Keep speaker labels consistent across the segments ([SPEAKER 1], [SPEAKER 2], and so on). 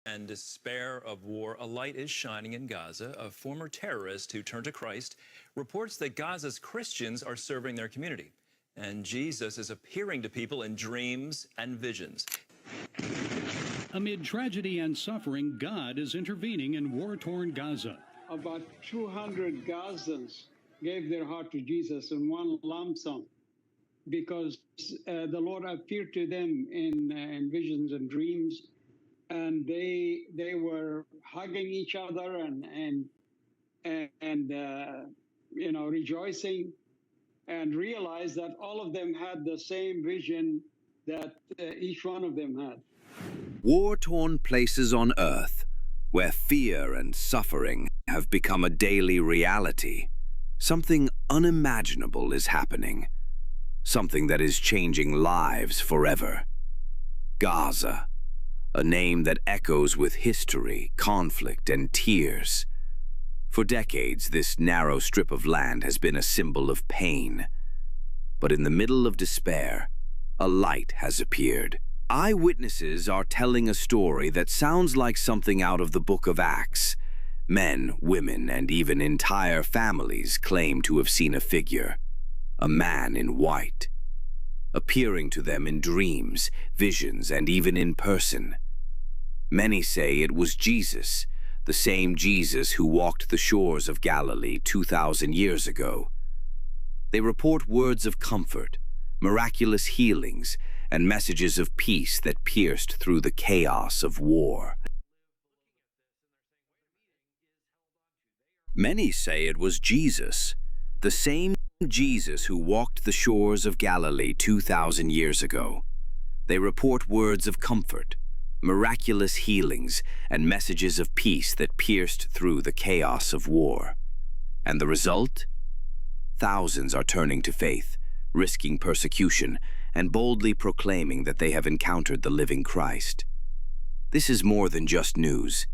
[SPEAKER 1] and despair of war, a light is shining in Gaza. A former terrorist who turned to Christ reports that Gaza's Christians are serving their community, and Jesus is appearing to people in dreams and visions.
[SPEAKER 2] Amid tragedy and suffering, God is intervening in war-torn Gaza.
[SPEAKER 3] About 200 Gazans gave their heart to Jesus in one lump sum because the Lord appeared to them in visions and dreams. And they were hugging each other and rejoicing, and realized that all of them had the same vision that each one of them had.
[SPEAKER 4] War-torn places on earth, where fear and suffering have become a daily reality, something unimaginable is happening, something that is changing lives forever. Gaza. A name that echoes with history, conflict, and tears. For decades, this narrow strip of land has been a symbol of pain. But in the middle of despair, a light has appeared. Eyewitnesses are telling a story that sounds like something out of the Book of Acts. Men, women, and even entire families claim to have seen a figure, a man in white, appearing to them in dreams, visions, and even in person. Many say it was Jesus, the same Jesus who walked the shores of Galilee 2,000 years ago. They report words of comfort, miraculous healings, and messages of peace that pierced through the chaos of war. Many say it was Jesus, the same Jesus who walked the shores of Galilee 2,000 years ago. They report words of comfort, miraculous healings, and messages of peace that pierced through the chaos of war. And the result? Thousands are turning to faith, risking persecution, and boldly proclaiming that they have encountered the living Christ. This is more than just news.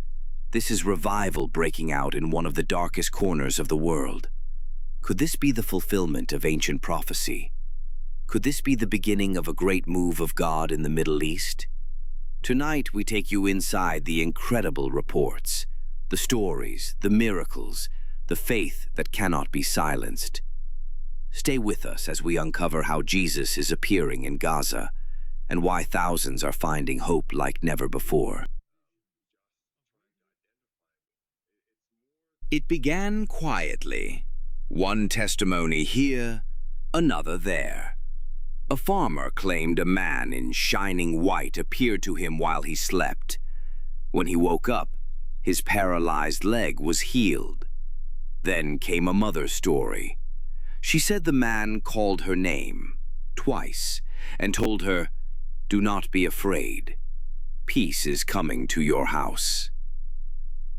[SPEAKER 4] This is revival breaking out in one of the darkest corners of the world. Could this be the fulfillment of ancient prophecy? Could this be the beginning of a great move of God in the Middle East? Tonight, we take you inside the incredible reports, the stories, the miracles, the faith that cannot be silenced. Stay with us as we uncover how Jesus is appearing in Gaza and why thousands are finding hope like never before. It began quietly. One testimony here, another there. A farmer claimed a man in shining white appeared to him while he slept. When he woke up, his paralyzed leg was healed. Then came a mother's story. She said the man called her name twice and told her, "Do not be afraid. Peace is coming to your house."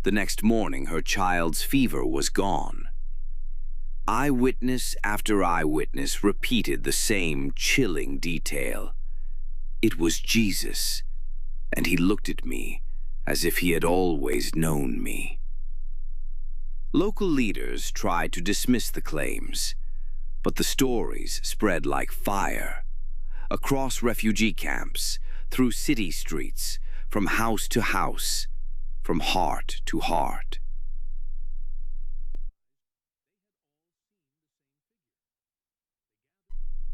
[SPEAKER 4] The next morning, her child's fever was gone. Eyewitness after eyewitness repeated the same chilling detail. It was Jesus, and he looked at me as if he had always known me. Local leaders tried to dismiss the claims, but the stories spread like fire. Across refugee camps, through city streets, from house to house, from heart to heart.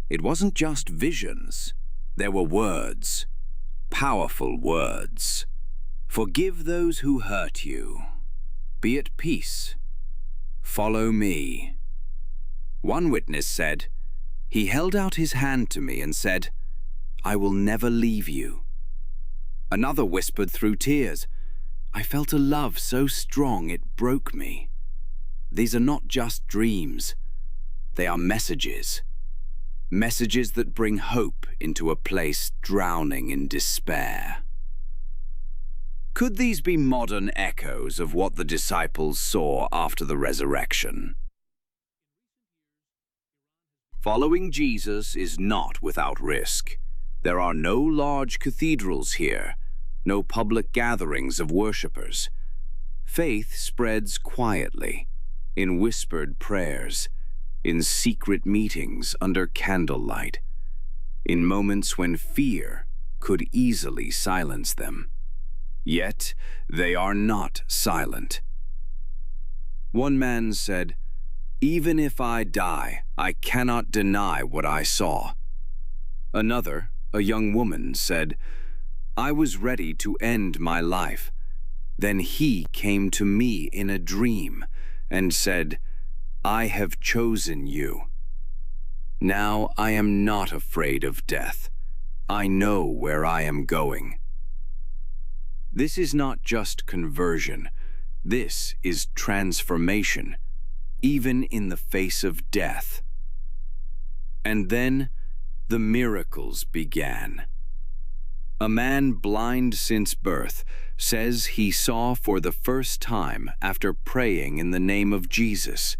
[SPEAKER 4] It wasn't just visions. There were words, powerful words. Forgive those who hurt you. Be at peace. Follow me. One witness said, "He held out his hand to me and said, 'I will never leave you.' Another whispered through tears, 'I felt a love so strong it broke me.' These are not just dreams. They are messages. Messages that bring hope into a place drowning in despair. Could these be modern echoes of what the disciples saw after the resurrection? Following Jesus is not without risk. There are no large cathedrals here, no public gatherings of worshippers. Faith spreads quietly, in whispered prayers, in secret meetings under candlelight, in moments when fear could easily silence them. Yet they are not silent. One man said, "Even if I die, I cannot deny what I saw." Another, a young woman, said, "I was ready to end my life. Then he came to me in a dream and said, 'I have chosen you. Now I am not afraid of death. I know where I am going.'" This is not just conversion. This is transformation, even in the face of death. And then the miracles began. A man blind since birth says he saw for the first time after praying in the name of Jesus.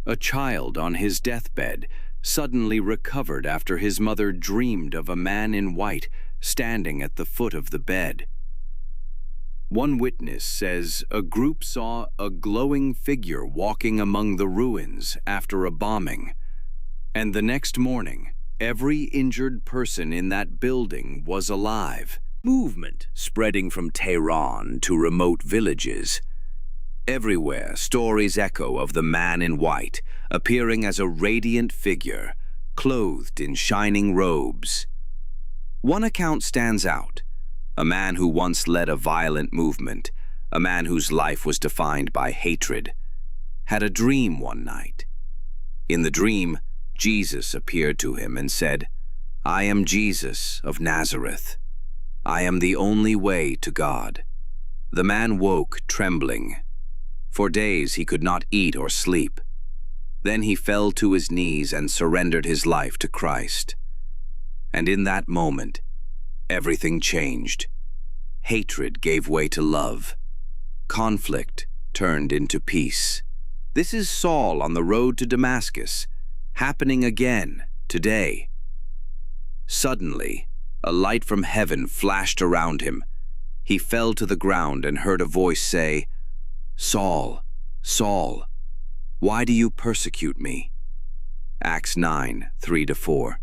[SPEAKER 4] A child on his deathbed suddenly recovered after his mother dreamed of a man in white standing at the foot of the bed. One witness says a group saw a glowing figure walking among the ruins after a bombing, and the next morning, every injured person in that building was alive. Movement spreading from Tehran to remote villages. Everywhere, stories echo of the man in white, appearing as a radiant figure, clothed in shining robes. One account stands out. A man who once led a violent movement, a man whose life was defined by hatred, had a dream one night. In the dream, Jesus appeared to him and said, "I am Jesus of Nazareth. I am the only way to God." The man woke trembling. For days he could not eat or sleep. Then he fell to his knees and surrendered his life to Christ. And in that moment, everything changed. Hatred gave way to love. Conflict turned into peace. This is Saul on the road to Damascus, happening again today. Suddenly, a light from heaven flashed around him. He fell to the ground and heard a voice say, "Saul, Saul, why do you persecute me?" Acts 9, 3-4.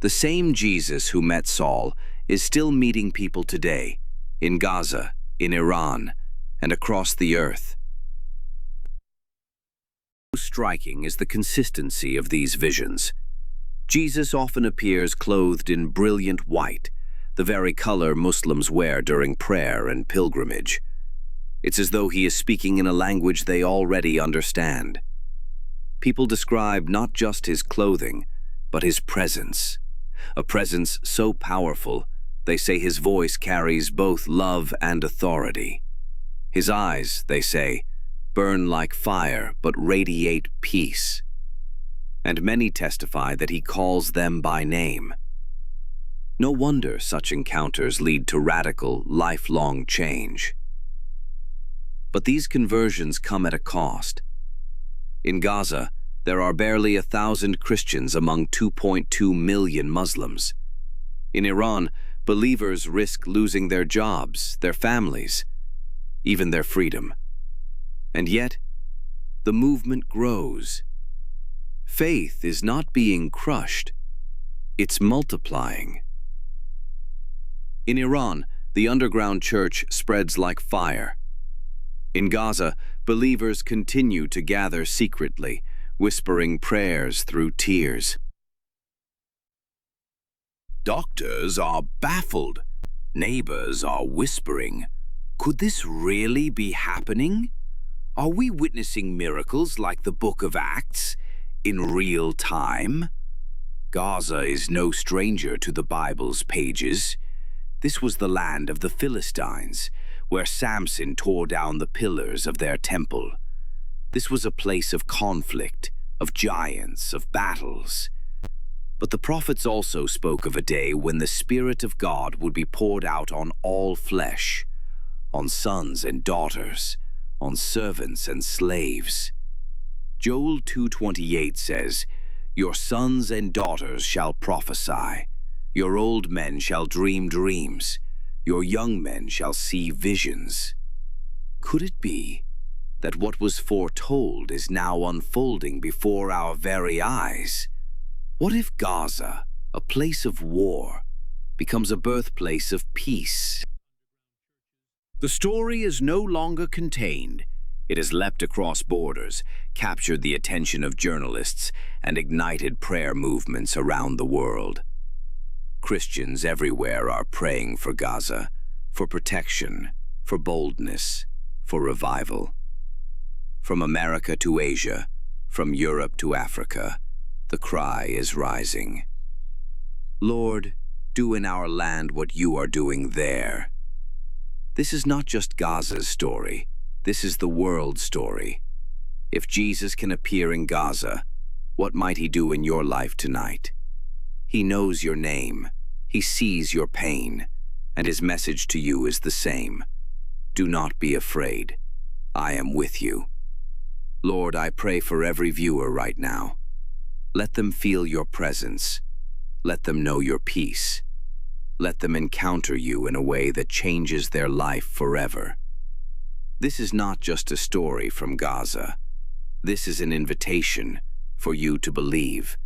[SPEAKER 4] The same Jesus who met Saul is still meeting people today, in Gaza, in Iran, and across the earth. Striking is the consistency of these visions. Jesus often appears clothed in brilliant white, the very color Muslims wear during prayer and pilgrimage. It's as though he is speaking in a language they already understand. People describe not just his clothing, but his presence. A presence so powerful, they say his voice carries both love and authority. His eyes, they say, burn like fire but radiate peace. And many testify that he calls them by name. No wonder such encounters lead to radical, lifelong change. But these conversions come at a cost. In Gaza, there are barely 1,000 Christians among 2.2 million Muslims. In Iran, believers risk losing their jobs, their families, even their freedom. And yet, the movement grows. Faith is not being crushed, it's multiplying. In Iran, the underground church spreads like fire. In Gaza, believers continue to gather secretly, whispering prayers through tears. Doctors are baffled. Neighbors are whispering. Could this really be happening? Are we witnessing miracles like the Book of Acts in real time? Gaza is no stranger to the Bible's pages. This was the land of the Philistines, where Samson tore down the pillars of their temple. This was a place of conflict, of giants, of battles. But the prophets also spoke of a day when the Spirit of God would be poured out on all flesh, on sons and daughters, on servants and slaves. Joel 2:28 says, "Your sons and daughters shall prophesy, your old men shall dream dreams, your young men shall see visions." Could it be that what was foretold is now unfolding before our very eyes? What if Gaza, a place of war, becomes a birthplace of peace? The story is no longer contained. It has leapt across borders, captured the attention of journalists, and ignited prayer movements around the world. Christians everywhere are praying for Gaza, for protection, for boldness, for revival. From America to Asia, from Europe to Africa, the cry is rising. Lord, do in our land what you are doing there. This is not just Gaza's story. This is the world's story. If Jesus can appear in Gaza, what might he do in your life tonight? He knows your name. He sees your pain. And his message to you is the same. Do not be afraid. I am with you. Lord, I pray for every viewer right now. Let them feel your presence. Let them know your peace. Let them encounter you in a way that changes their life forever. This is not just a story from Gaza. This is an invitation for you to believe,